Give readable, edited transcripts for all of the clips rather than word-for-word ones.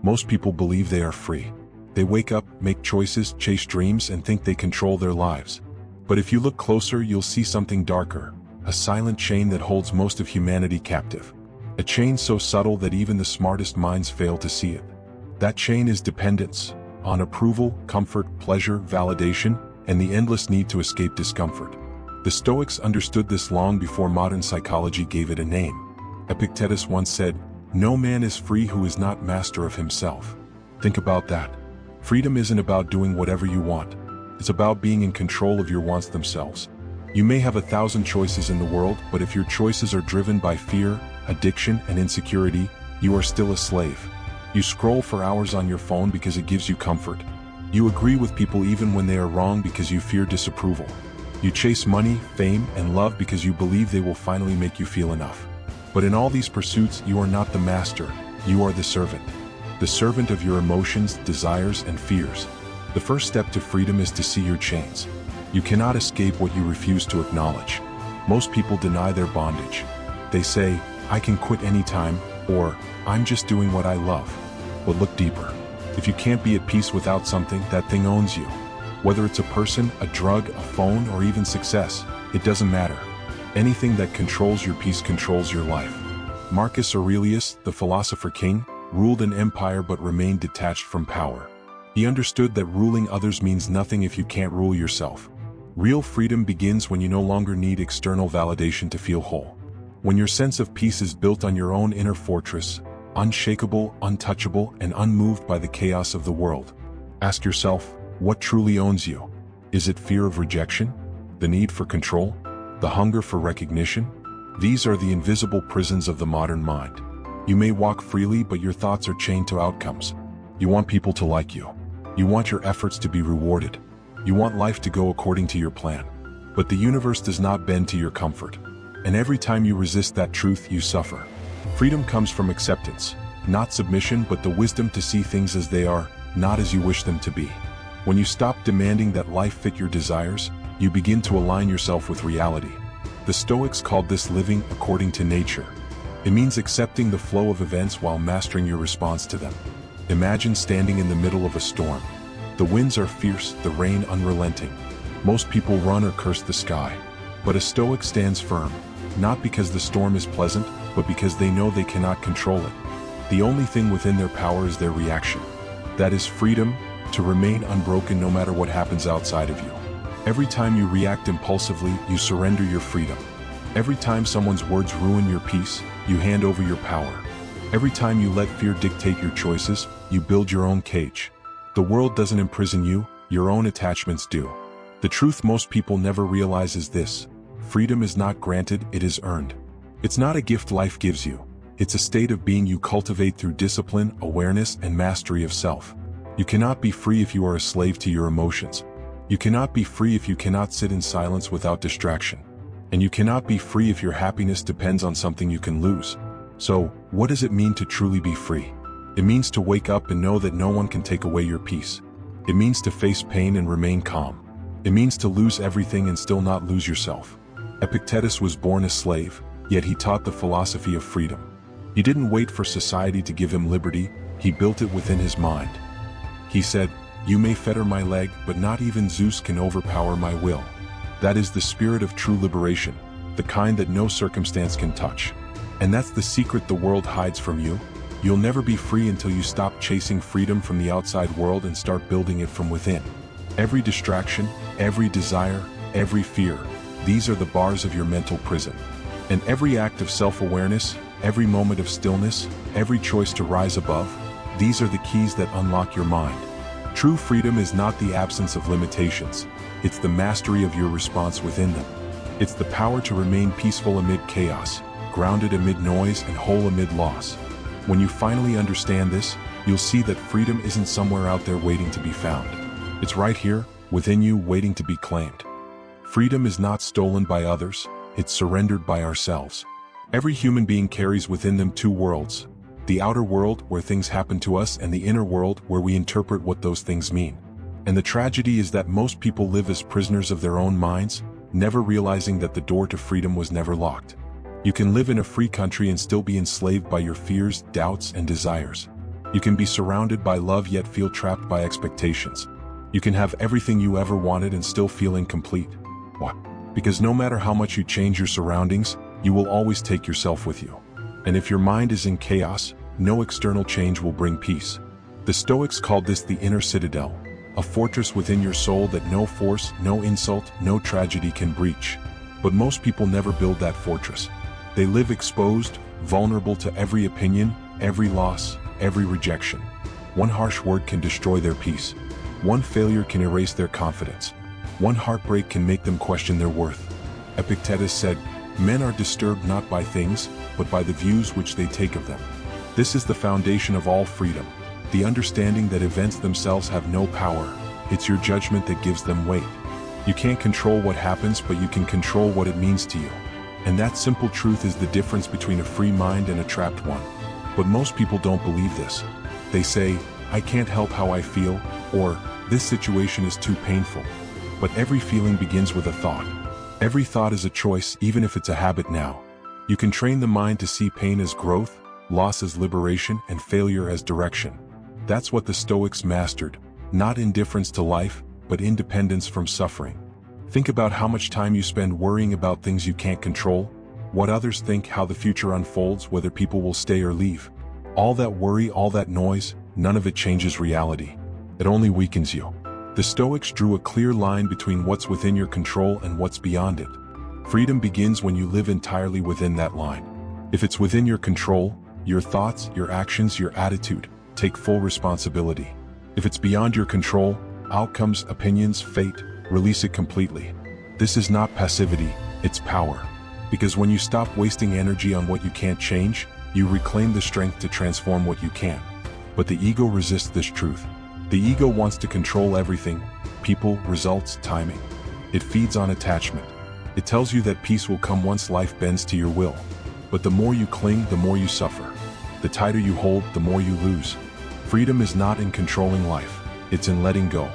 Most people believe they are free. They wake up, make choices, chase dreams, and think they control their lives. But if you look closer, you'll see something darker, a silent chain that holds most of humanity captive. A chain so subtle that even the smartest minds fail to see it. That chain is dependence on approval, comfort, pleasure, validation, and the endless need to escape discomfort. The Stoics understood this long before modern psychology gave it a name. Epictetus once said, "No man is free who is not master of himself." Think about that. Freedom isn't about doing whatever you want. It's about being in control of your wants themselves. You may have 1,000 choices in the world, but if your choices are driven by fear, addiction, and insecurity, you are still a slave. You scroll for hours on your phone because it gives you comfort. You agree with people even when they are wrong because you fear disapproval. You chase money, fame, and love because you believe they will finally make you feel enough. But in all these pursuits, you are not the master, you are the servant. The servant of your emotions, desires, and fears. The first step to freedom is to see your chains. You cannot escape what you refuse to acknowledge. Most people deny their bondage. They say, "I can quit anytime," or "I'm just doing what I love." But look deeper. If you can't be at peace without something, that thing owns you. Whether it's a person, a drug, a phone, or even success, it doesn't matter. Anything that controls your peace controls your life. Marcus Aurelius, the philosopher king, ruled an empire but remained detached from power. He understood that ruling others means nothing if you can't rule yourself. Real freedom begins when you no longer need external validation to feel whole. When your sense of peace is built on your own inner fortress, unshakable, untouchable, and unmoved by the chaos of the world. Ask yourself, what truly owns you? Is it fear of rejection? The need for control? The hunger for recognition? These are the invisible prisons of the modern mind. You may walk freely, but your thoughts are chained to outcomes. You want people to like you. You want your efforts to be rewarded. You want life to go according to your plan. But the universe does not bend to your comfort. And every time you resist that truth, you suffer. Freedom comes from acceptance, not submission, but the wisdom to see things as they are, not as you wish them to be. When you stop demanding that life fit your desires, you begin to align yourself with reality. The Stoics called this living according to nature. It means accepting the flow of events while mastering your response to them. Imagine standing in the middle of a storm. The winds are fierce, the rain unrelenting. Most people run or curse the sky. But a Stoic stands firm, not because the storm is pleasant, but because they know they cannot control it. The only thing within their power is their reaction. That is freedom, to remain unbroken no matter what happens outside of you. Every time you react impulsively, you surrender your freedom. Every time someone's words ruin your peace, you hand over your power. Every time you let fear dictate your choices, you build your own cage. The world doesn't imprison you, your own attachments do. The truth most people never realize is this: freedom is not granted, it is earned. It's not a gift life gives you. It's a state of being you cultivate through discipline, awareness, and mastery of self. You cannot be free if you are a slave to your emotions. You cannot be free if you cannot sit in silence without distraction. And you cannot be free if your happiness depends on something you can lose. So, what does it mean to truly be free? It means to wake up and know that no one can take away your peace. It means to face pain and remain calm. It means to lose everything and still not lose yourself. Epictetus was born a slave, yet he taught the philosophy of freedom. He didn't wait for society to give him liberty, he built it within his mind. He said, "You may fetter my leg, but not even Zeus can overpower my will." That is the spirit of true liberation, the kind that no circumstance can touch. And that's the secret the world hides from you. You'll never be free until you stop chasing freedom from the outside world and start building it from within. Every distraction, every desire, every fear, these are the bars of your mental prison. And every act of self-awareness, every moment of stillness, every choice to rise above, these are the keys that unlock your mind. True freedom is not the absence of limitations. It's the mastery of your response within them. It's the power to remain peaceful amid chaos, grounded amid noise, and whole amid loss. When you finally understand this, you'll see that freedom isn't somewhere out there waiting to be found. It's right here, within you, waiting to be claimed. Freedom is not stolen by others, it's surrendered by ourselves. Every human being carries within them two worlds: the outer world, where things happen to us, and the inner world, where we interpret what those things mean. And the tragedy is that most people live as prisoners of their own minds, never realizing that the door to freedom was never locked. You can live in a free country and still be enslaved by your fears, doubts, and desires. You can be surrounded by love yet feel trapped by expectations. You can have everything you ever wanted and still feel incomplete. Why? Because no matter how much you change your surroundings, you will always take yourself with you. And if your mind is in chaos, no external change will bring peace. The Stoics called this the inner citadel, a fortress within your soul that no force, no insult, no tragedy can breach. But most people never build that fortress. They live exposed, vulnerable to every opinion, every loss, every rejection. One harsh word can destroy their peace. One failure can erase their confidence. One heartbreak can make them question their worth. Epictetus said, "Men are disturbed not by things, but by the views which they take of them." This is the foundation of all freedom, the understanding that events themselves have no power. It's your judgment that gives them weight. You can't control what happens, but you can control what it means to you. And that simple truth is the difference between a free mind and a trapped one. But most people don't believe this. They say, "I can't help how I feel," or "This situation is too painful." But every feeling begins with a thought. Every thought is a choice, even if it's a habit now. You can train the mind to see pain as growth, loss as liberation, and failure as direction. That's what the Stoics mastered, not indifference to life, but independence from suffering. Think about how much time you spend worrying about things you can't control, what others think, how the future unfolds, whether people will stay or leave. All that worry, all that noise, none of it changes reality. It only weakens you. The Stoics drew a clear line between what's within your control and what's beyond it. Freedom begins when you live entirely within that line. If it's within your control, your thoughts, your actions, your attitude, take full responsibility. If it's beyond your control, outcomes, opinions, fate, release it completely. This is not passivity, it's power. Because when you stop wasting energy on what you can't change, you reclaim the strength to transform what you can. But the ego resists this truth. The ego wants to control everything: people, results, timing. It feeds on attachment. It tells you that peace will come once life bends to your will. But the more you cling, the more you suffer. The tighter you hold, the more you lose. Freedom is not in controlling life, it's in letting go.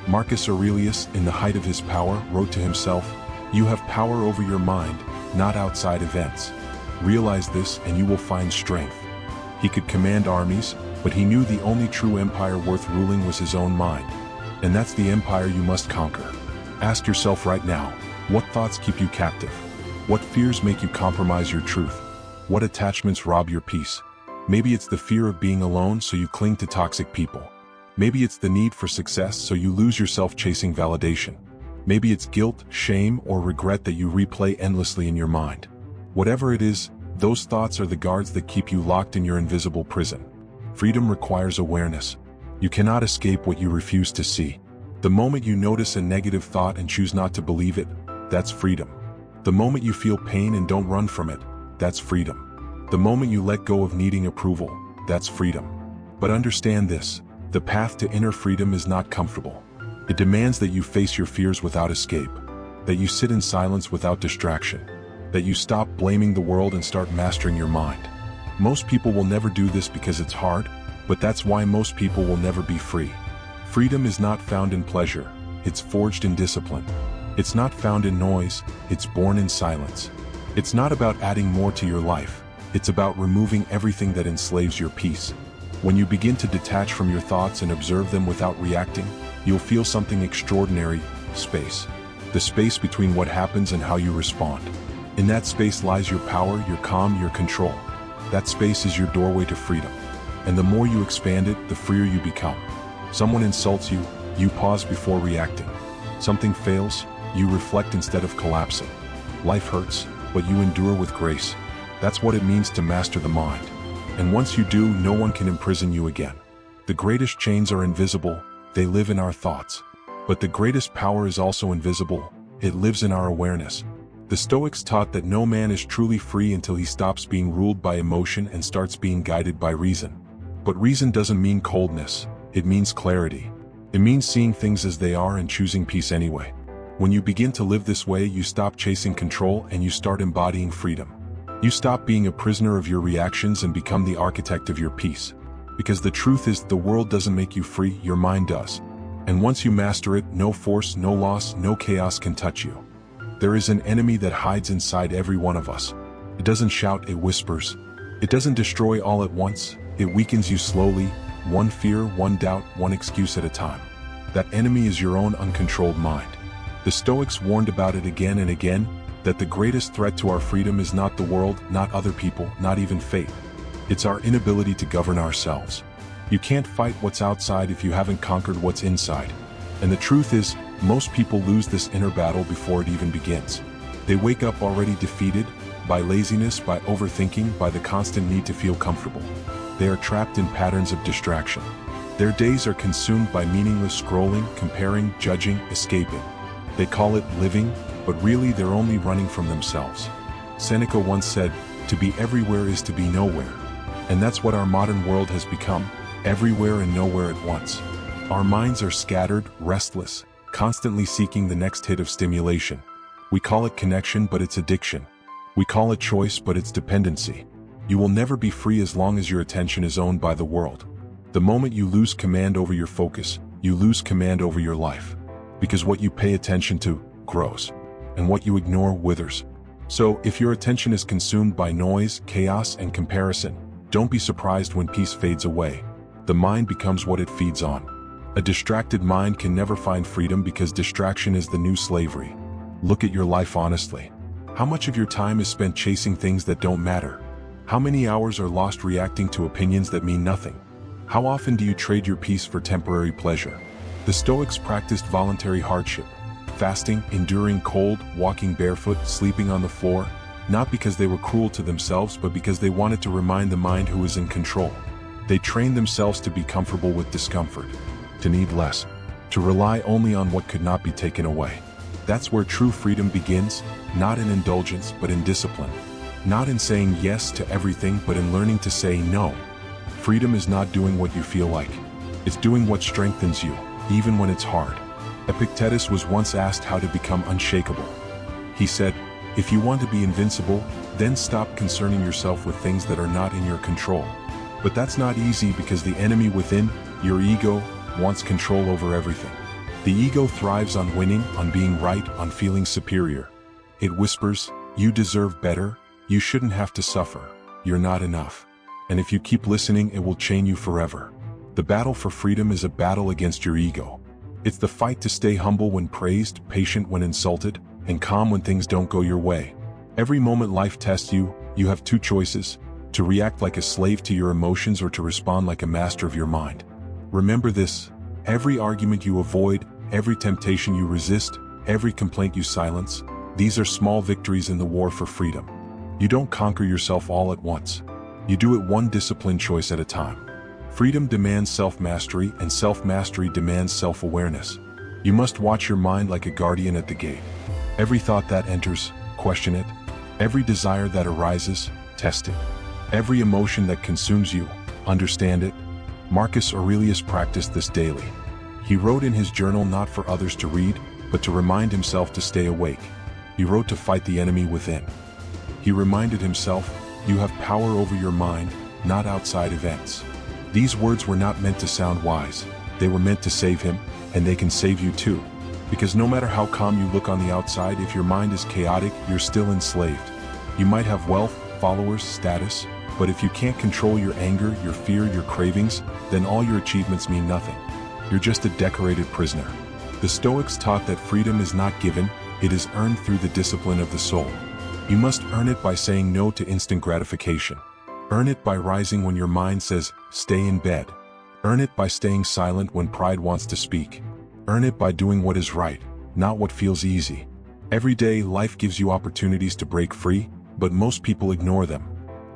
Marcus Aurelius, in the height of his power, wrote to himself, "You have power over your mind, not outside events. Realize this and you will find strength." He could command armies, but he knew the only true empire worth ruling was his own mind. And that's the empire you must conquer. Ask yourself right now, what thoughts keep you captive? What fears make you compromise your truth? What attachments rob your peace? Maybe it's the fear of being alone, so you cling to toxic people. Maybe it's the need for success, so you lose yourself chasing validation. Maybe it's guilt, shame, or regret that you replay endlessly in your mind. Whatever it is, those thoughts are the guards that keep you locked in your invisible prison. Freedom requires awareness. You cannot escape what you refuse to see. The moment you notice a negative thought and choose not to believe it, that's freedom. The moment you feel pain and don't run from it, that's freedom. The moment you let go of needing approval, that's freedom. But understand this, the path to inner freedom is not comfortable. It demands that you face your fears without escape, that you sit in silence without distraction, that you stop blaming the world and start mastering your mind. Most people will never do this because it's hard, but that's why most people will never be free. Freedom is not found in pleasure, it's forged in discipline. It's not found in noise, it's born in silence. It's not about adding more to your life, it's about removing everything that enslaves your peace. When you begin to detach from your thoughts and observe them without reacting, you'll feel something extraordinary: space. The space between what happens and how you respond. In that space lies your power, your calm, your control. That space is your doorway to freedom. And the more you expand it, the freer you become. Someone insults you, you pause before reacting. Something fails, you reflect instead of collapsing. Life hurts, but you endure with grace. That's what it means to master the mind. And once you do, no one can imprison you again. The greatest chains are invisible, they live in our thoughts. But the greatest power is also invisible, it lives in our awareness. The Stoics taught that no man is truly free until he stops being ruled by emotion and starts being guided by reason. But reason doesn't mean coldness, it means clarity. It means seeing things as they are and choosing peace anyway. When you begin to live this way, you stop chasing control and you start embodying freedom. You stop being a prisoner of your reactions and become the architect of your peace. Because the truth is, the world doesn't make you free, your mind does. And once you master it, no force, no loss, no chaos can touch you. There is an enemy that hides inside every one of us. It doesn't shout, it whispers. It doesn't destroy all at once, It weakens you slowly, one fear, one doubt, one excuse at a time. That enemy is your own uncontrolled mind. The Stoics warned about it again and again, that the greatest threat to our freedom is not the world, not other people, not even fate. It's our inability to govern ourselves. You can't fight what's outside if you haven't conquered what's inside. And the truth is, most people lose this inner battle before it even begins. They wake up already defeated, by laziness, by overthinking, by the constant need to feel comfortable. They are trapped in patterns of distraction. Their days are consumed by meaningless scrolling, comparing, judging, escaping. They call it living, but really they're only running from themselves. Seneca once said, "To be everywhere is to be nowhere." And that's what our modern world has become, everywhere and nowhere at once. Our minds are scattered, restless, constantly seeking the next hit of stimulation. We call it connection, but it's addiction. We call it choice, but it's dependency. You will never be free as long as your attention is owned by the world. The moment you lose command over your focus, you lose command over your life. Because what you pay attention to grows, and what you ignore withers. So, if your attention is consumed by noise, chaos, and comparison, don't be surprised when peace fades away. The mind becomes what it feeds on. A distracted mind can never find freedom because distraction is the new slavery. Look at your life honestly. How much of your time is spent chasing things that don't matter? How many hours are lost reacting to opinions that mean nothing? How often do you trade your peace for temporary pleasure? The Stoics practiced voluntary hardship, fasting, enduring cold, walking barefoot, sleeping on the floor, not because they were cruel to themselves but because they wanted to remind the mind who is in control. They trained themselves to be comfortable with discomfort, to need less, to rely only on what could not be taken away. That's where true freedom begins, not in indulgence but in discipline. Not in saying yes to everything but in learning to say no. Freedom is not doing what you feel like. It's doing what strengthens you, even when it's hard. Epictetus was once asked how to become unshakable. He said, "If you want to be invincible, then stop concerning yourself with things that are not in your control." But that's not easy because the enemy within, your ego, wants control over everything. The ego thrives on winning, on being right, on feeling superior. It whispers, "You deserve better, you shouldn't have to suffer, you're not enough." And if you keep listening, it will chain you forever. The battle for freedom is a battle against your ego. It's the fight to stay humble when praised, patient when insulted, and calm when things don't go your way. Every moment life tests you, you have two choices: to react like a slave to your emotions or to respond like a master of your mind. Remember this: every argument you avoid, every temptation you resist, every complaint you silence, these are small victories in the war for freedom. You don't conquer yourself all at once. You do it one disciplined choice at a time. Freedom demands self-mastery, and self-mastery demands self-awareness. You must watch your mind like a guardian at the gate. Every thought that enters, question it. Every desire that arises, test it. Every emotion that consumes you, understand it. Marcus Aurelius practiced this daily. He wrote in his journal not for others to read, but to remind himself to stay awake. He wrote to fight the enemy within. He reminded himself, "You have power over your mind, not outside events." These words were not meant to sound wise. They were meant to save him, and they can save you too. Because no matter how calm you look on the outside, if your mind is chaotic, you're still enslaved. You might have wealth, followers, status, but if you can't control your anger, your fear, your cravings, then all your achievements mean nothing. You're just a decorated prisoner. The Stoics taught that freedom is not given, it is earned through the discipline of the soul. You must earn it by saying no to instant gratification. Earn it by rising when your mind says, "Stay in bed." Earn it by staying silent when pride wants to speak. Earn it by doing what is right, not what feels easy. Every day, life gives you opportunities to break free, but most people ignore them.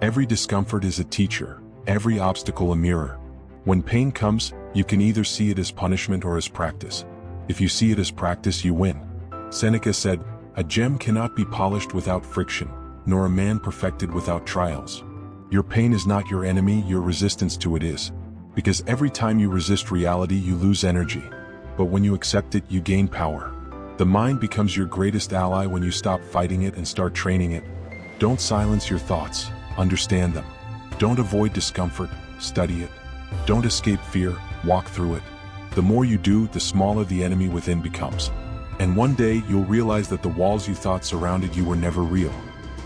Every discomfort is a teacher, every obstacle a mirror. When pain comes, you can either see it as punishment or as practice. If you see it as practice, you win. Seneca said, "A gem cannot be polished without friction, nor a man perfected without trials." Your pain is not your enemy, your resistance to it is. Because every time you resist reality, you lose energy. But when you accept it, you gain power. The mind becomes your greatest ally when you stop fighting it and start training it. Don't silence your thoughts, understand them. Don't avoid discomfort, study it. Don't escape fear, walk through it. The more you do, the smaller the enemy within becomes. And one day, you'll realize that the walls you thought surrounded you were never real.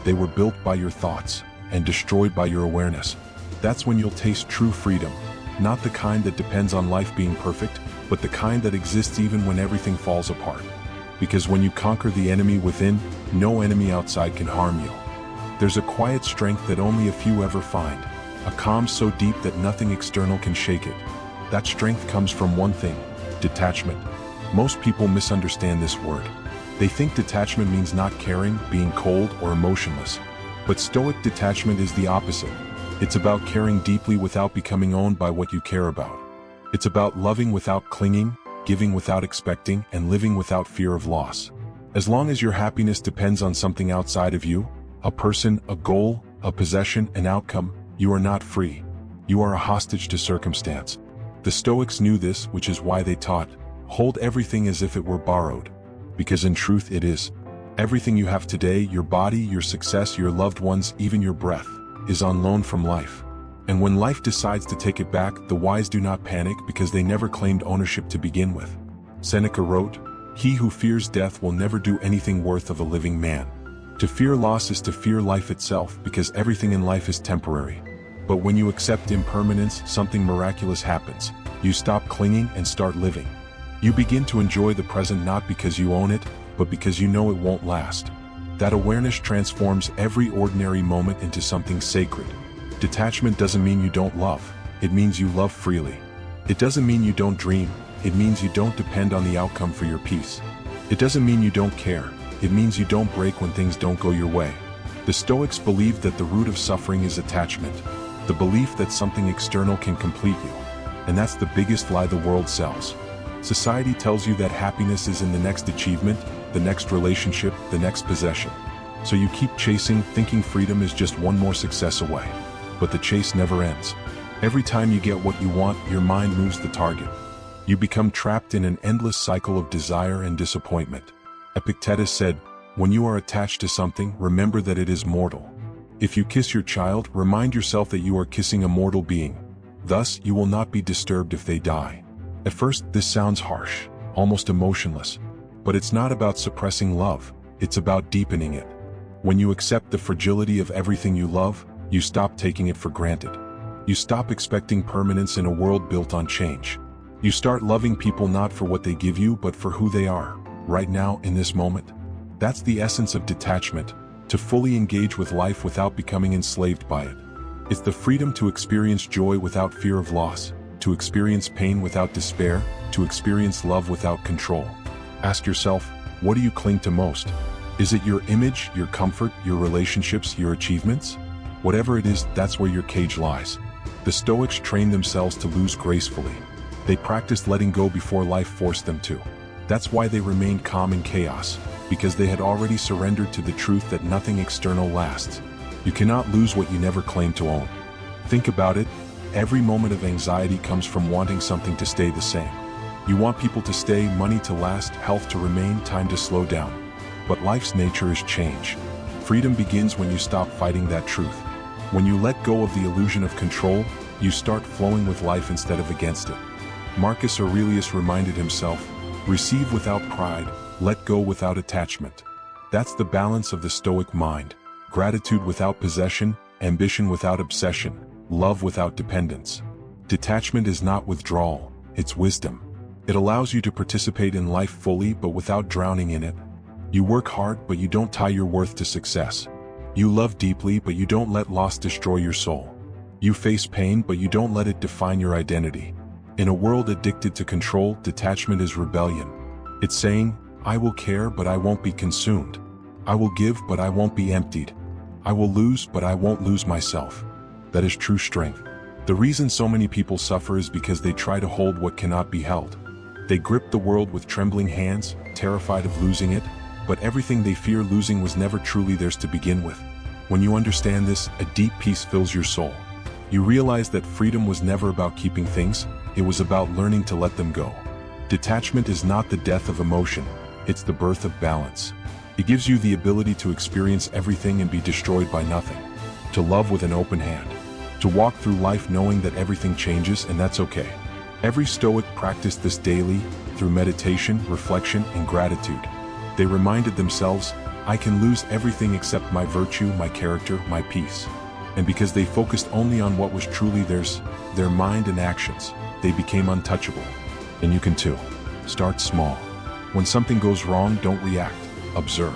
They were built by your thoughts, and destroyed by your awareness. That's when you'll taste true freedom, not the kind that depends on life being perfect, but the kind that exists even when everything falls apart. Because when you conquer the enemy within, no enemy outside can harm you. There's a quiet strength that only a few ever find, a calm so deep that nothing external can shake it. That strength comes from one thing: detachment. Most people misunderstand this word. They think detachment means not caring, being cold, or emotionless. But Stoic detachment is the opposite. It's about caring deeply without becoming owned by what you care about. It's about loving without clinging, giving without expecting, and living without fear of loss. As long as your happiness depends on something outside of you, a person, a goal, a possession, an outcome, you are not free. You are a hostage to circumstance. The Stoics knew this, which is why they taught, hold everything as if it were borrowed. Because in truth it is. Everything you have today, your body, your success, your loved ones, even your breath, is on loan from life. And when life decides to take it back, the wise do not panic because they never claimed ownership to begin with. Seneca wrote, "He who fears death will never do anything worth of a living man." To fear loss is to fear life itself, because everything in life is temporary. But when you accept impermanence, something miraculous happens. You stop clinging and start living. You begin to enjoy the present not because you own it, but because you know it won't last. That awareness transforms every ordinary moment into something sacred. Detachment doesn't mean you don't love, it means you love freely. It doesn't mean you don't dream, it means you don't depend on the outcome for your peace. It doesn't mean you don't care, it means you don't break when things don't go your way. The Stoics believed that the root of suffering is attachment, the belief that something external can complete you. And that's the biggest lie the world sells. Society tells you that happiness is in the next achievement, the next relationship, the next possession. So you keep chasing, thinking freedom is just one more success away. But the chase never ends. Every time you get what you want, your mind moves the target. You become trapped in an endless cycle of desire and disappointment. Epictetus said, "When you are attached to something, remember that it is mortal." If you kiss your child, remind yourself that you are kissing a mortal being. Thus, you will not be disturbed if they die. At first, this sounds harsh, almost emotionless. But it's not about suppressing love, it's about deepening it. When you accept the fragility of everything you love, you stop taking it for granted. You stop expecting permanence in a world built on change. You start loving people not for what they give you, but for who they are, right now, in this moment. That's the essence of detachment, to fully engage with life without becoming enslaved by it. It's the freedom to experience joy without fear of loss, to experience pain without despair, to experience love without control. Ask yourself, what do you cling to most? Is it your image, your comfort, your relationships, your achievements? Whatever it is, that's where your cage lies. The Stoics trained themselves to lose gracefully. They practiced letting go before life forced them to. That's why they remained calm in chaos, because they had already surrendered to the truth that nothing external lasts. You cannot lose what you never claimed to own. Think about it, every moment of anxiety comes from wanting something to stay the same. You want people to stay, money to last, health to remain, time to slow down. But life's nature is change. Freedom begins when you stop fighting that truth. When you let go of the illusion of control, you start flowing with life instead of against it. Marcus Aurelius reminded himself, "Receive without pride, let go without attachment." That's the balance of the Stoic mind. Gratitude without possession, ambition without obsession, love without dependence. Detachment is not withdrawal, it's wisdom. It allows you to participate in life fully but without drowning in it. You work hard but you don't tie your worth to success. You love deeply but you don't let loss destroy your soul. You face pain but you don't let it define your identity. In a world addicted to control, detachment is rebellion. It's saying, I will care but I won't be consumed. I will give but I won't be emptied. I will lose but I won't lose myself. That is true strength. The reason so many people suffer is because they try to hold what cannot be held. They grip the world with trembling hands, terrified of losing it, but everything they fear losing was never truly theirs to begin with. When you understand this, a deep peace fills your soul. You realize that freedom was never about keeping things, it was about learning to let them go. Detachment is not the death of emotion, it's the birth of balance. It gives you the ability to experience everything and be destroyed by nothing. To love with an open hand. To walk through life knowing that everything changes and that's okay. Every Stoic practiced this daily, through meditation, reflection, and gratitude. They reminded themselves, I can lose everything except my virtue, my character, my peace. And because they focused only on what was truly theirs, their mind and actions, they became untouchable. And you can too. Start small. When something goes wrong, don't react, observe.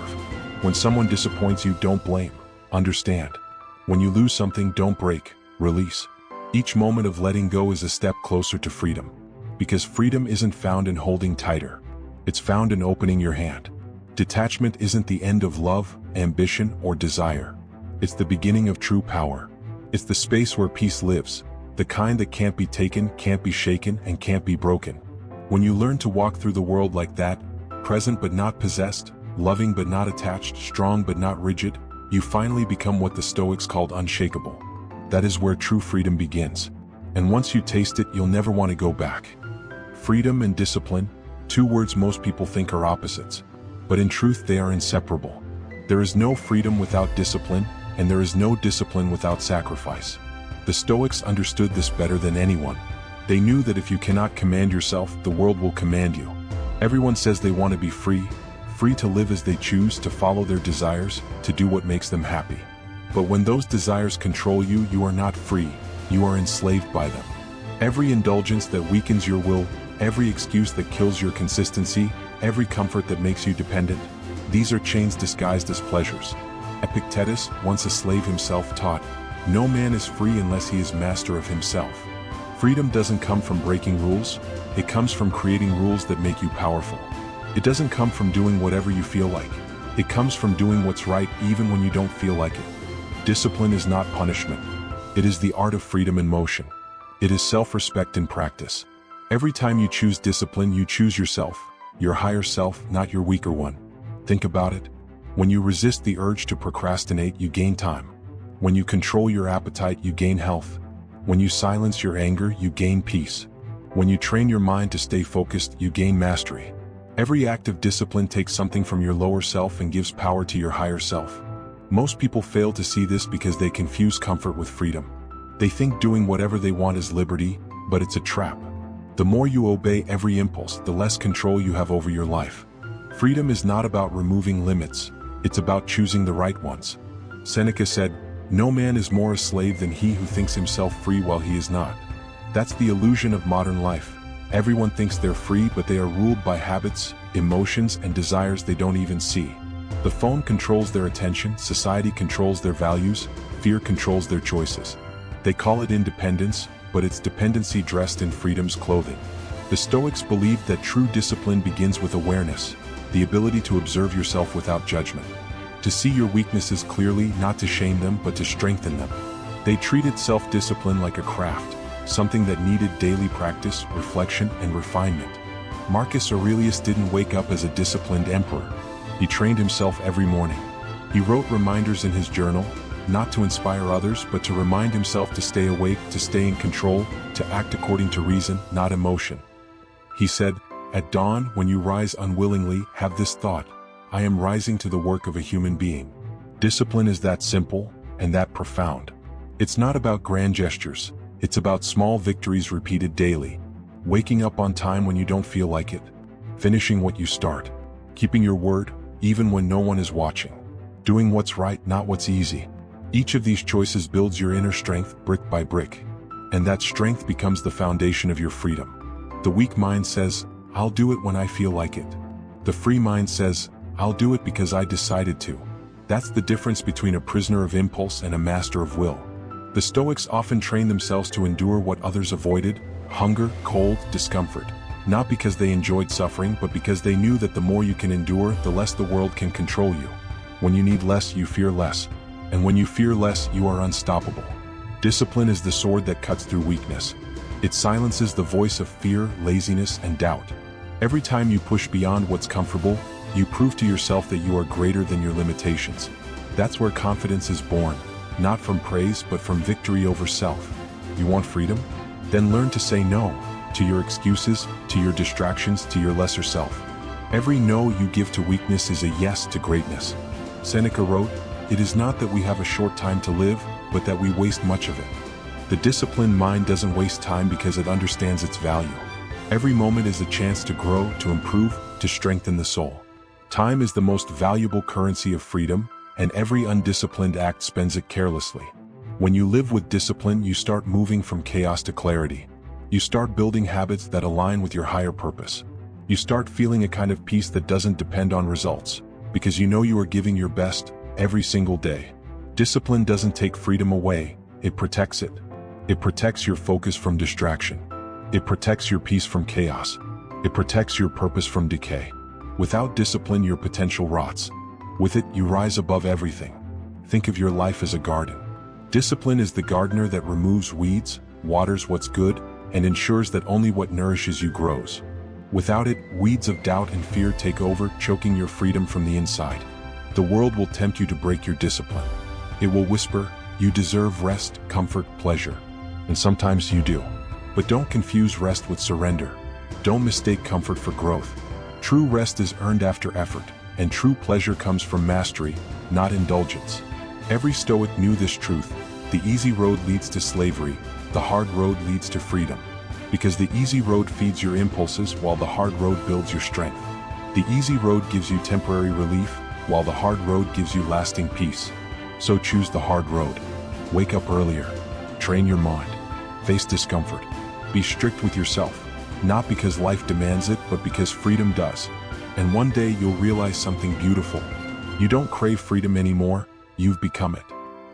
When someone disappoints you, don't blame, understand. When you lose something, don't break, release. Each moment of letting go is a step closer to freedom. Because freedom isn't found in holding tighter. It's found in opening your hand. Detachment isn't the end of love, ambition, or desire. It's the beginning of true power. It's the space where peace lives, the kind that can't be taken, can't be shaken, and can't be broken. When you learn to walk through the world like that, present but not possessed, loving but not attached, strong but not rigid, you finally become what the Stoics called unshakable. That is where true freedom begins. And once you taste it, you'll never want to go back. Freedom and discipline, two words most people think are opposites. But in truth, they are inseparable. There is no freedom without discipline, and there is no discipline without sacrifice. The Stoics understood this better than anyone. They knew that if you cannot command yourself, the world will command you. Everyone says they want to be free, free to live as they choose, to follow their desires, to do what makes them happy. But when those desires control you, you are not free, you are enslaved by them. Every indulgence that weakens your will, every excuse that kills your consistency, every comfort that makes you dependent, these are chains disguised as pleasures. Epictetus, once a slave himself, taught, "No man is free unless he is master of himself." Freedom doesn't come from breaking rules, it comes from creating rules that make you powerful. It doesn't come from doing whatever you feel like. It comes from doing what's right even when you don't feel like it. Discipline is not punishment. It is the art of freedom in motion. It is self-respect in practice. Every time you choose discipline, you choose yourself, your higher self, not your weaker one. Think about it. When you resist the urge to procrastinate, you gain time. When you control your appetite, you gain health. When you silence your anger, you gain peace. When you train your mind to stay focused, you gain mastery. Every act of discipline takes something from your lower self and gives power to your higher self. Most people fail to see this because they confuse comfort with freedom. They think doing whatever they want is liberty, but it's a trap. The more you obey every impulse, the less control you have over your life. Freedom is not about removing limits, it's about choosing the right ones. Seneca said, "No man is more a slave than he who thinks himself free while he is not." That's the illusion of modern life. Everyone thinks they're free, but they are ruled by habits, emotions, and desires they don't even see. The phone controls their attention, society controls their values, fear controls their choices. They call it independence, but it's dependency dressed in freedom's clothing. The Stoics believed that true discipline begins with awareness, the ability to observe yourself without judgment. To see your weaknesses clearly, not to shame them, but to strengthen them. They treated self-discipline like a craft, something that needed daily practice, reflection, and refinement. Marcus Aurelius didn't wake up as a disciplined emperor. He trained himself every morning. He wrote reminders in his journal, not to inspire others, but to remind himself to stay awake, to stay in control, to act according to reason, not emotion. He said, "At dawn, when you rise unwillingly, have this thought: I am rising to the work of a human being." Discipline is that simple, and that profound. It's not about grand gestures, it's about small victories repeated daily. Waking up on time when you don't feel like it. Finishing what you start. Keeping your word, even when no one is watching. Doing what's right, not what's easy. Each of these choices builds your inner strength brick by brick. And that strength becomes the foundation of your freedom. The weak mind says, "I'll do it when I feel like it." The free mind says, "I'll do it because I decided to." That's the difference between a prisoner of impulse and a master of will. The Stoics often trained themselves to endure what others avoided: hunger, cold, discomfort. Not because they enjoyed suffering, but because they knew that the more you can endure, the less the world can control you. When you need less, you fear less. And when you fear less, you are unstoppable. Discipline is the sword that cuts through weakness. It silences the voice of fear, laziness, and doubt. Every time you push beyond what's comfortable, you prove to yourself that you are greater than your limitations. That's where confidence is born, not from praise, but from victory over self. You want freedom? Then learn to say no to your excuses, to your distractions, to your lesser self. Every no you give to weakness is a yes to greatness. Seneca wrote, "It is not that we have a short time to live, but that we waste much of it." The disciplined mind doesn't waste time because it understands its value. Every moment is a chance to grow, to improve, to strengthen the soul. Time is the most valuable currency of freedom, and every undisciplined act spends it carelessly. When you live with discipline, you start moving from chaos to clarity. You start building habits that align with your higher purpose. You start feeling a kind of peace that doesn't depend on results, because you know you are giving your best every single day. Discipline doesn't take freedom away, it protects it. It protects your focus from distraction. It protects your peace from chaos. It protects your purpose from decay. Without discipline, your potential rots. With it, you rise above everything. Think of your life as a garden. Discipline is the gardener that removes weeds, waters what's good, and ensures that only what nourishes you grows. Without it, weeds of doubt and fear take over, choking your freedom from the inside. The world will tempt you to break your discipline. It will whisper, "You deserve rest, comfort, pleasure." And sometimes you do. But don't confuse rest with surrender. Don't mistake comfort for growth. True rest is earned after effort, and true pleasure comes from mastery, not indulgence. Every Stoic knew this truth. The easy road leads to slavery, the hard road leads to freedom. Because the easy road feeds your impulses while the hard road builds your strength. The easy road gives you temporary relief, while the hard road gives you lasting peace. So choose the hard road. Wake up earlier. Train your mind. Face discomfort. Be strict with yourself, not because life demands it, but because freedom does. And one day you'll realize something beautiful. You don't crave freedom anymore, you've become it.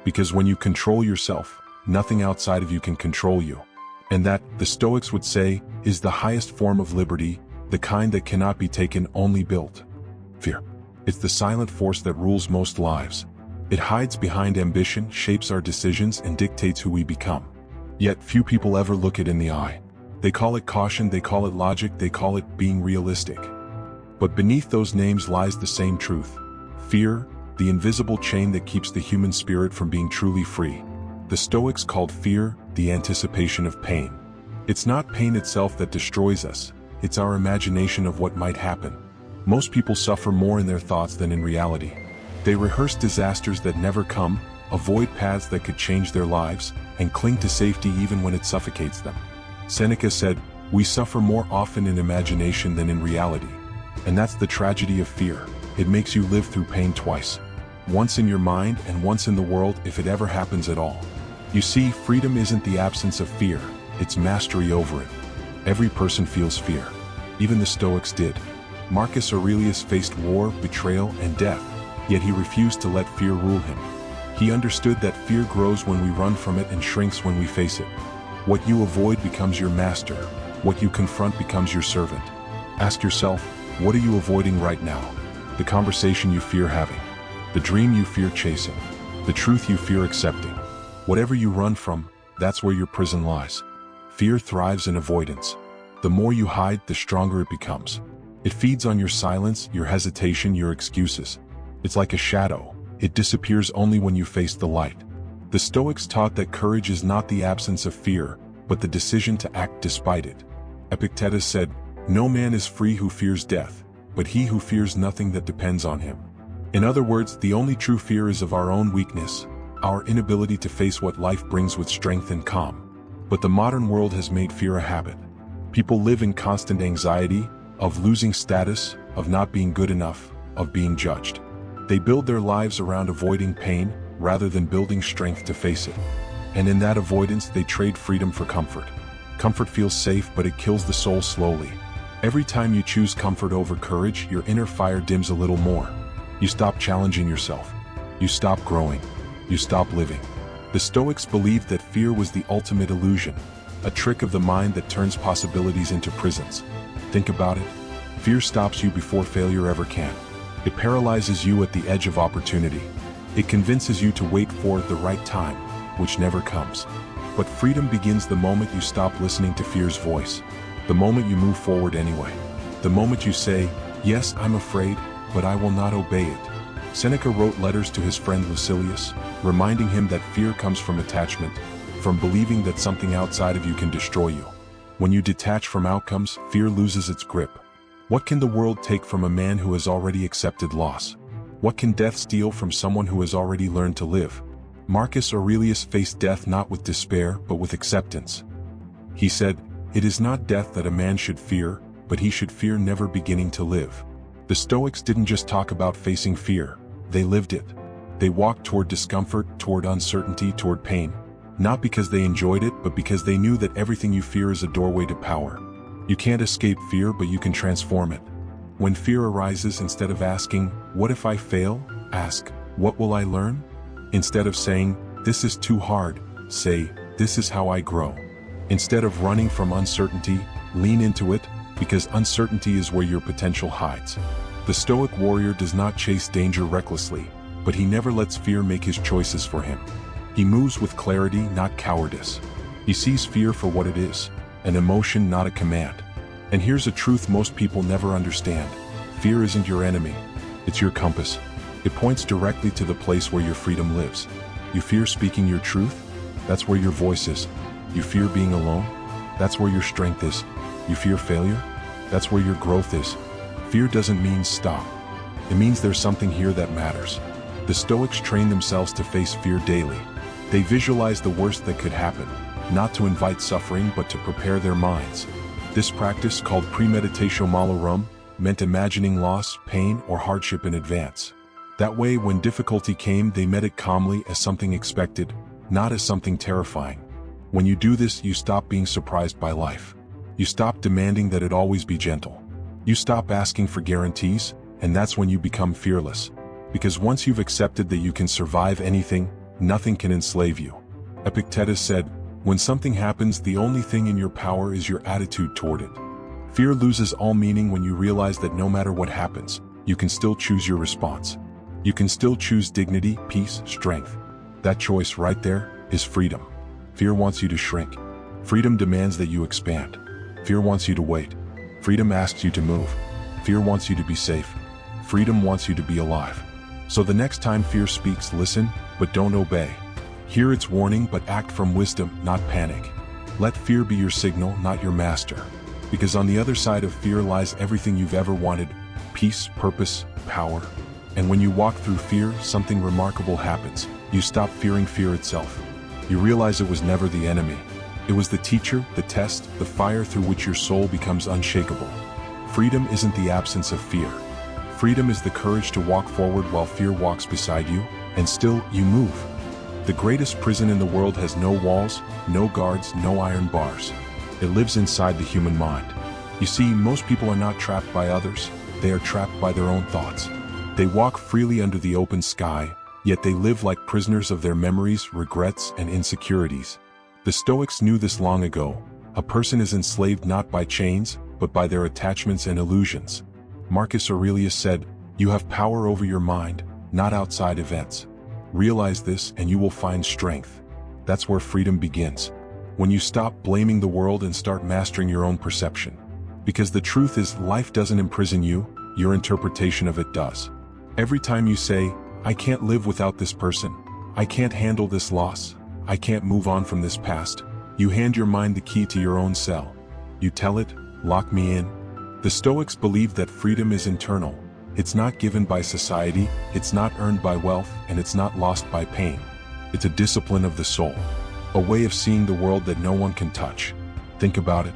Because when you control yourself, nothing outside of you can control you. And that, the Stoics would say, is the highest form of liberty, the kind that cannot be taken, only built. Fear. It's the silent force that rules most lives. It hides behind ambition, shapes our decisions, and dictates who we become. Yet few people ever look it in the eye. They call it caution, they call it logic, they call it being realistic. But beneath those names lies the same truth. Fear, the invisible chain that keeps the human spirit from being truly free. The Stoics called fear the anticipation of pain. It's not pain itself that destroys us, it's our imagination of what might happen. Most people suffer more in their thoughts than in reality. They rehearse disasters that never come, avoid paths that could change their lives, and cling to safety even when it suffocates them. Seneca said, "We suffer more often in imagination than in reality." And that's the tragedy of fear. It makes you live through pain twice. Once in your mind and once in the world, if it ever happens at all. You see, freedom isn't the absence of fear, it's mastery over it. Every person feels fear. Even the Stoics did. Marcus Aurelius faced war, betrayal, and death, yet he refused to let fear rule him. He understood that fear grows when we run from it and shrinks when we face it. What you avoid becomes your master. What you confront becomes your servant. Ask yourself, what are you avoiding right now? The conversation you fear having. The dream you fear chasing. The truth you fear accepting. Whatever you run from, that's where your prison lies. Fear thrives in avoidance. The more you hide, the stronger it becomes. It feeds on your silence, your hesitation, your excuses. It's like a shadow. It disappears only when you face the light. The Stoics taught that courage is not the absence of fear, but the decision to act despite it. Epictetus said, "No man is free who fears death, but he who fears nothing that depends on him." In other words, the only true fear is of our own weakness, our inability to face what life brings with strength and calm. But the modern world has made fear a habit. People live in constant anxiety, of losing status, of not being good enough, of being judged. They build their lives around avoiding pain, rather than building strength to face it. And in that avoidance, they trade freedom for comfort. Comfort feels safe, but it kills the soul slowly. Every time you choose comfort over courage, your inner fire dims a little more. You stop challenging yourself. You stop growing. You stop living. The Stoics believed that fear was the ultimate illusion, a trick of the mind that turns possibilities into prisons. Think about it. Fear stops you before failure ever can. It paralyzes you at the edge of opportunity. It convinces you to wait for the right time, which never comes. But freedom begins the moment you stop listening to fear's voice. The moment you move forward anyway. The moment you say, "Yes, I'm afraid, but I will not obey it." Seneca wrote letters to his friend Lucilius, reminding him that fear comes from attachment, from believing that something outside of you can destroy you. When you detach from outcomes, fear loses its grip. What can the world take from a man who has already accepted loss? What can death steal from someone who has already learned to live? Marcus Aurelius faced death not with despair, but with acceptance. He said, "It is not death that a man should fear, but he should fear never beginning to live." The Stoics didn't just talk about facing fear, they lived it. They walked toward discomfort, toward uncertainty, toward pain. Not because they enjoyed it, but because they knew that everything you fear is a doorway to power. You can't escape fear, but you can transform it. When fear arises, instead of asking, "What if I fail?" ask, "What will I learn?" Instead of saying, "This is too hard," say, "This is how I grow." Instead of running from uncertainty, lean into it, because uncertainty is where your potential hides. The Stoic warrior does not chase danger recklessly, but he never lets fear make his choices for him. He moves with clarity, not cowardice. He sees fear for what it is, an emotion, not a command. And here's a truth most people never understand. Fear isn't your enemy. It's your compass. It points directly to the place where your freedom lives. You fear speaking your truth? That's where your voice is. You fear being alone? That's where your strength is. You fear failure? That's where your growth is. Fear doesn't mean stop. It means there's something here that matters. The Stoics train themselves to face fear daily. They visualize the worst that could happen, not to invite suffering but to prepare their minds. This practice, called premeditatio malorum, meant imagining loss, pain, or hardship in advance. That way, when difficulty came, they met it calmly as something expected, not as something terrifying. When you do this, you stop being surprised by life. You stop demanding that it always be gentle. You stop asking for guarantees, and that's when you become fearless. Because once you've accepted that you can survive anything, nothing can enslave you. Epictetus said, "When something happens, the only thing in your power is your attitude toward it." Fear loses all meaning when you realize that no matter what happens, you can still choose your response. You can still choose dignity, peace, strength. That choice right there is freedom. Fear wants you to shrink. Freedom demands that you expand. Fear wants you to wait. Freedom asks you to move. Fear wants you to be safe. Freedom wants you to be alive. So the next time fear speaks, listen, but don't obey. Hear its warning, but act from wisdom, not panic. Let fear be your signal, not your master. Because on the other side of fear lies everything you've ever wanted: peace, purpose, power. And when you walk through fear, something remarkable happens. You stop fearing fear itself. You realize it was never the enemy. It was the teacher, the test, the fire through which your soul becomes unshakable. Freedom isn't the absence of fear. Freedom is the courage to walk forward while fear walks beside you, and still you move. The greatest prison in the world has no walls, no guards, no iron bars. It lives inside the human mind. You see, most people are not trapped by others, they are trapped by their own thoughts. They walk freely under the open sky, yet they live like prisoners of their memories, regrets, and insecurities. The Stoics knew this long ago. A person is enslaved not by chains, but by their attachments and illusions. Marcus Aurelius said, "You have power over your mind, not outside events. Realize this and you will find strength." That's where freedom begins. When you stop blaming the world and start mastering your own perception. Because the truth is, life doesn't imprison you, your interpretation of it does. Every time you say, "I can't live without this person. I can't handle this loss. I can't move on from this past," you hand your mind the key to your own cell. You tell it, "Lock me in." The Stoics believed that freedom is internal. It's not given by society, it's not earned by wealth, and it's not lost by pain. It's a discipline of the soul. A way of seeing the world that no one can touch. Think about it.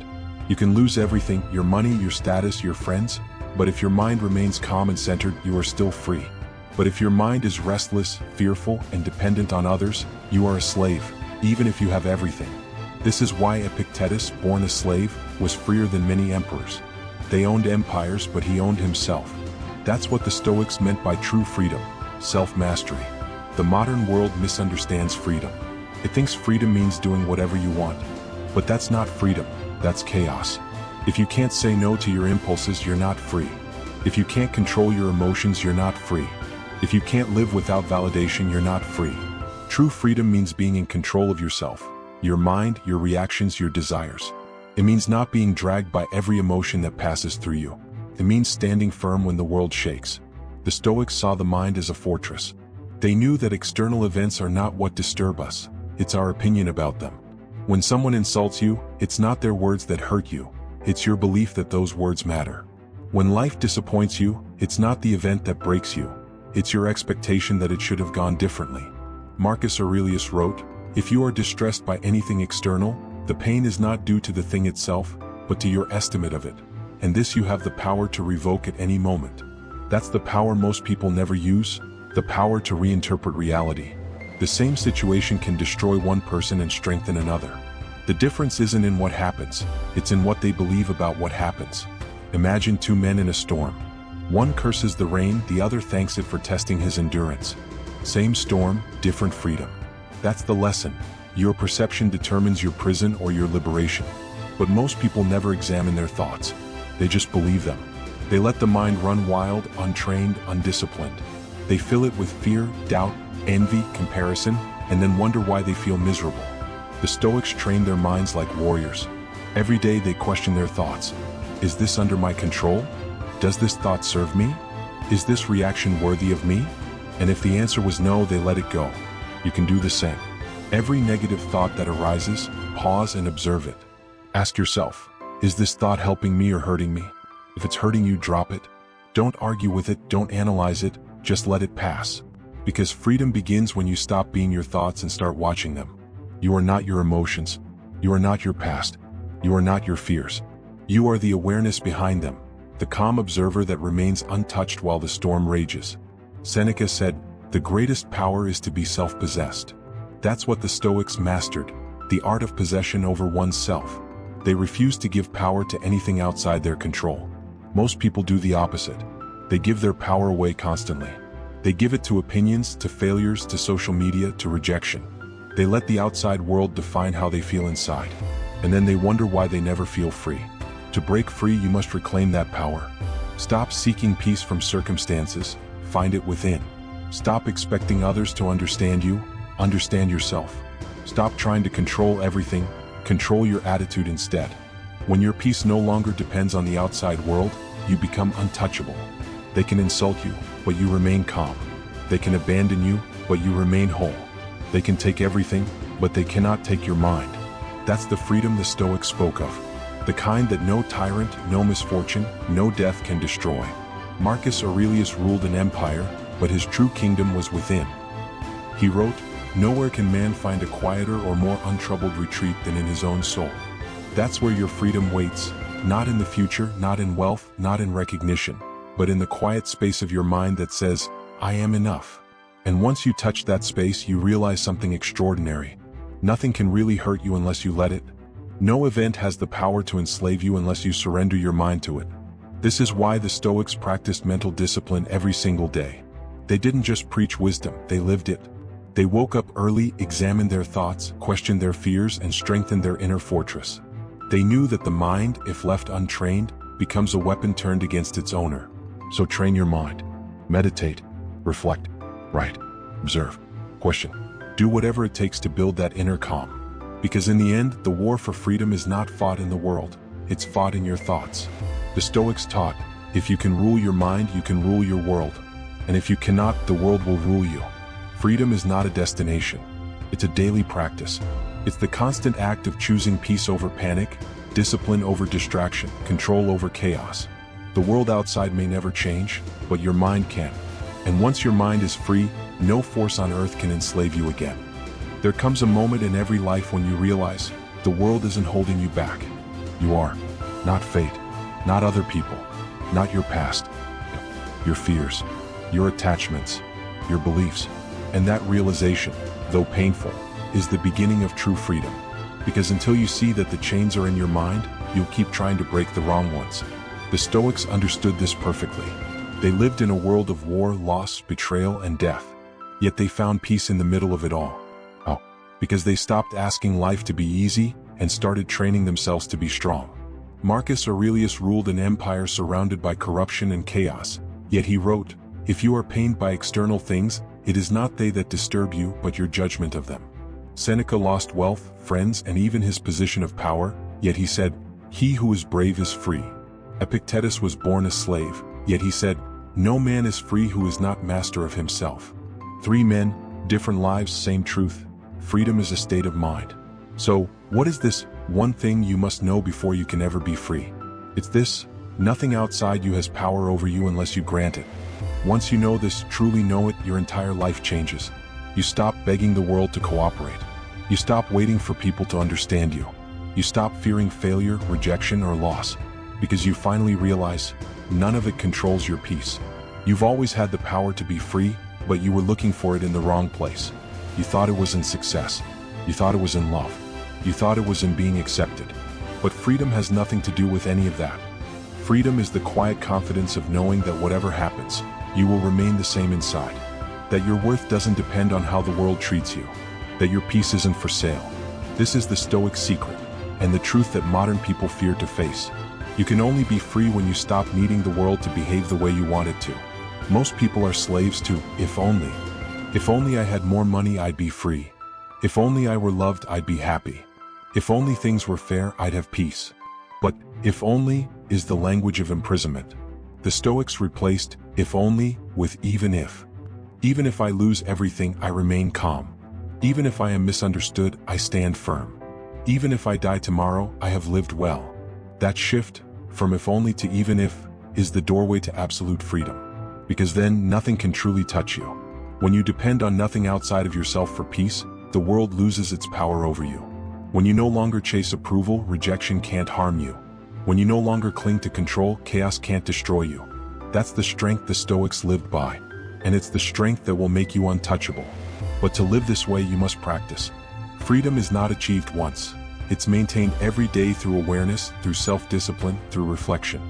You can lose everything, your money, your status, your friends, but if your mind remains calm and centered, you are still free. But if your mind is restless, fearful, and dependent on others, you are a slave, even if you have everything. This is why Epictetus, born a slave, was freer than many emperors. They owned empires, but he owned himself. That's what the Stoics meant by true freedom, self-mastery. The modern world misunderstands freedom. It thinks freedom means doing whatever you want. But that's not freedom, that's chaos. If you can't say no to your impulses, you're not free. If you can't control your emotions, you're not free. If you can't live without validation, you're not free. True freedom means being in control of yourself, your mind, your reactions, your desires. It means not being dragged by every emotion that passes through you. It means standing firm when the world shakes. The Stoics saw the mind as a fortress. They knew that external events are not what disturb us, it's our opinion about them. When someone insults you, it's not their words that hurt you, it's your belief that those words matter. When life disappoints you, it's not the event that breaks you, it's your expectation that it should have gone differently. Marcus Aurelius wrote, "If you are distressed by anything external, the pain is not due to the thing itself, but to your estimate of it. And this you have the power to revoke at any moment." That's the power most people never use, the power to reinterpret reality. The same situation can destroy one person and strengthen another. The difference isn't in what happens, it's in what they believe about what happens. Imagine two men in a storm. One curses the rain, the other thanks it for testing his endurance. Same storm, different freedom. That's the lesson. Your perception determines your prison or your liberation. But most people never examine their thoughts. They just believe them. They let the mind run wild, untrained, undisciplined. They fill it with fear, doubt, envy, comparison, and then wonder why they feel miserable. The Stoics trained their minds like warriors. Every day they question their thoughts. Is this under my control? Does this thought serve me? Is this reaction worthy of me? And if the answer was no, they let it go. You can do the same. Every negative thought that arises, pause and observe it. Ask yourself, is this thought helping me or hurting me? If it's hurting you, drop it. Don't argue with it, don't analyze it, just let it pass. Because freedom begins when you stop being your thoughts and start watching them. You are not your emotions. You are not your past. You are not your fears. You are the awareness behind them, the calm observer that remains untouched while the storm rages. Seneca said, "The greatest power is to be self-possessed." That's what the Stoics mastered, the art of possession over oneself. They refused to give power to anything outside their control. Most people do the opposite. They give their power away constantly. They give it to opinions, to failures, to social media, to rejection. They let the outside world define how they feel inside. And then they wonder why they never feel free. To break free, you must reclaim that power. Stop seeking peace from circumstances, find it within. Stop expecting others to understand you, understand yourself. Stop trying to control everything, control your attitude instead. When your peace no longer depends on the outside world, you become untouchable. They can insult you, but you remain calm. They can abandon you, but you remain whole. They can take everything, but they cannot take your mind. That's the freedom the Stoics spoke of. The kind that no tyrant, no misfortune, no death can destroy. Marcus Aurelius ruled an empire, but his true kingdom was within. He wrote, "Nowhere can man find a quieter or more untroubled retreat than in his own soul." That's where your freedom waits, not in the future, not in wealth, not in recognition, but in the quiet space of your mind that says, "I am enough." And once you touch that space, you realize something extraordinary. Nothing can really hurt you unless you let it. No event has the power to enslave you unless you surrender your mind to it. This is why the Stoics practiced mental discipline every single day. They didn't just preach wisdom, they lived it. They woke up early, examined their thoughts, questioned their fears, and strengthened their inner fortress. They knew that the mind, if left untrained, becomes a weapon turned against its owner. So train your mind. Meditate, reflect, write, observe, question. Do whatever it takes to build that inner calm. Because in the end, the war for freedom is not fought in the world, it's fought in your thoughts. The Stoics taught, if you can rule your mind, you can rule your world. And if you cannot, the world will rule you. Freedom is not a destination. It's a daily practice. It's the constant act of choosing peace over panic, discipline over distraction, control over chaos. The world outside may never change, but your mind can. And once your mind is free, no force on earth can enslave you again. There comes a moment in every life when you realize the world isn't holding you back. You are. Not fate, not other people, not your past, your fears, your attachments, your beliefs. And that realization, though painful, is the beginning of true freedom. Because until you see that the chains are in your mind, you'll keep trying to break the wrong ones. The Stoics understood this perfectly. They lived in a world of war, loss, betrayal, and death. Yet they found peace in the middle of it all. How? Because they stopped asking life to be easy and started training themselves to be strong. Marcus Aurelius ruled an empire surrounded by corruption and chaos. Yet he wrote, "If you are pained by external things, it is not they that disturb you, but your judgment of them." Seneca lost wealth, friends, and even his position of power, yet he said, "He who is brave is free." Epictetus was born a slave, yet he said, "No man is free who is not master of himself." 3 men, different lives, same truth. Freedom is a state of mind. So, what is this one thing you must know before you can ever be free? It's this: nothing outside you has power over you unless you grant it. Once you know this, truly know it, your entire life changes. You stop begging the world to cooperate. You stop waiting for people to understand you. You stop fearing failure, rejection, or loss. Because you finally realize, none of it controls your peace. You've always had the power to be free, but you were looking for it in the wrong place. You thought it was in success. You thought it was in love. You thought it was in being accepted. But freedom has nothing to do with any of that. Freedom is the quiet confidence of knowing that whatever happens, you will remain the same inside. That your worth doesn't depend on how the world treats you. That your peace isn't for sale. This is the Stoic secret, and the truth that modern people fear to face. You can only be free when you stop needing the world to behave the way you want it to. Most people are slaves to, if only. If only I had more money, I'd be free. If only I were loved, I'd be happy. If only things were fair, I'd have peace. But, if only, is the language of imprisonment. The Stoics replaced, if only, with even if. Even if I lose everything, I remain calm. Even if I am misunderstood, I stand firm. Even if I die tomorrow, I have lived well. That shift, from if only to even if, is the doorway to absolute freedom. Because then, nothing can truly touch you. When you depend on nothing outside of yourself for peace, the world loses its power over you. When you no longer chase approval, rejection can't harm you. When you no longer cling to control, chaos can't destroy you. That's the strength the Stoics lived by. And it's the strength that will make you untouchable. But to live this way, you must practice. Freedom is not achieved once. It's maintained every day through awareness, through self-discipline, through reflection.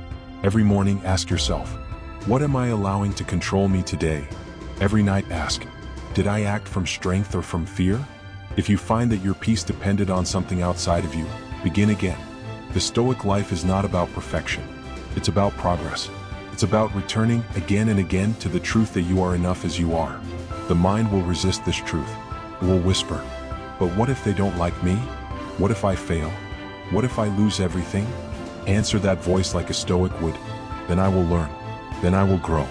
Every morning, ask yourself, what am I allowing to control me today? Every night, ask, did I act from strength or from fear? If you find that your peace depended on something outside of you, begin again. The Stoic life is not about perfection. It's about progress. It's about returning again and again to the truth that you are enough as you are. The mind will resist this truth. It will whisper, but what if they don't like me? What if I fail? What if I lose everything? Answer that voice like a Stoic would. Then I will learn. Then I will grow.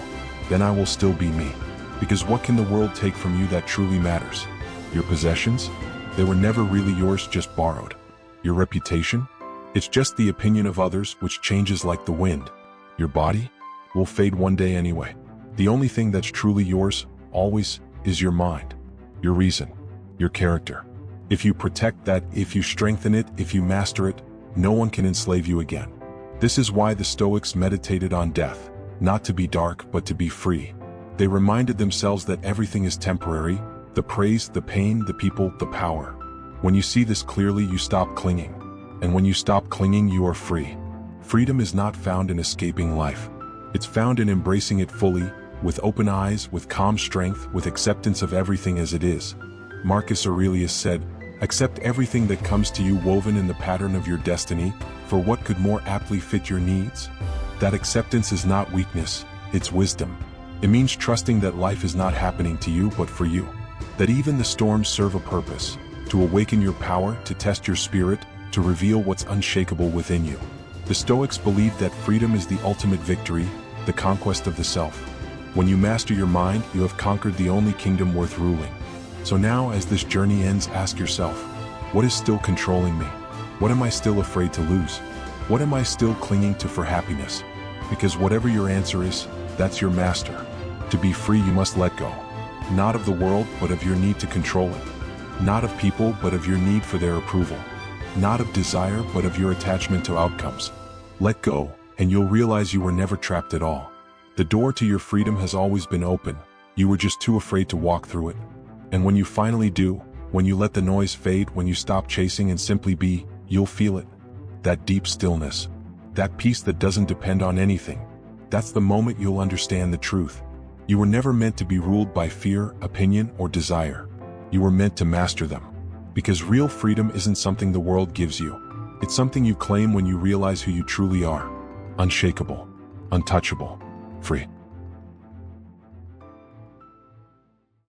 Then I will still be me. Because what can the world take from you that truly matters? Your possessions? They were never really yours, just borrowed. Your reputation? It's just the opinion of others which changes like the wind. Your body? Will fade one day anyway. The only thing that's truly yours, always, is your mind. Your reason. Your character. If you protect that, if you strengthen it, if you master it, no one can enslave you again. This is why the Stoics meditated on death, not to be dark, but to be free. They reminded themselves that everything is temporary, the praise, the pain, the people, the power. When you see this clearly, you stop clinging. And when you stop clinging, you are free. Freedom is not found in escaping life. It's found in embracing it fully, with open eyes, with calm strength, with acceptance of everything as it is. Marcus Aurelius said, accept everything that comes to you woven in the pattern of your destiny, for what could more aptly fit your needs? That acceptance is not weakness, it's wisdom. It means trusting that life is not happening to you but for you. That even the storms serve a purpose, to awaken your power, to test your spirit, to reveal what's unshakable within you. The Stoics believed that freedom is the ultimate victory, the conquest of the self. When you master your mind, you have conquered the only kingdom worth ruling. So now, as this journey ends, ask yourself, what is still controlling me? What am I still afraid to lose? What am I still clinging to for happiness? Because whatever your answer is, that's your master. To be free, you must let go. Not of the world, but of your need to control it. Not of people, but of your need for their approval. Not of desire, but of your attachment to outcomes. Let go, and you'll realize you were never trapped at all. The door to your freedom has always been open. You were just too afraid to walk through it. And when you finally do, when you let the noise fade, when you stop chasing and simply be, you'll feel it. That deep stillness. That peace that doesn't depend on anything. That's the moment you'll understand the truth. You were never meant to be ruled by fear, opinion, or desire. You were meant to master them. Because real freedom isn't something the world gives you. It's something you claim when you realize who you truly are. Unshakable. Untouchable. Free.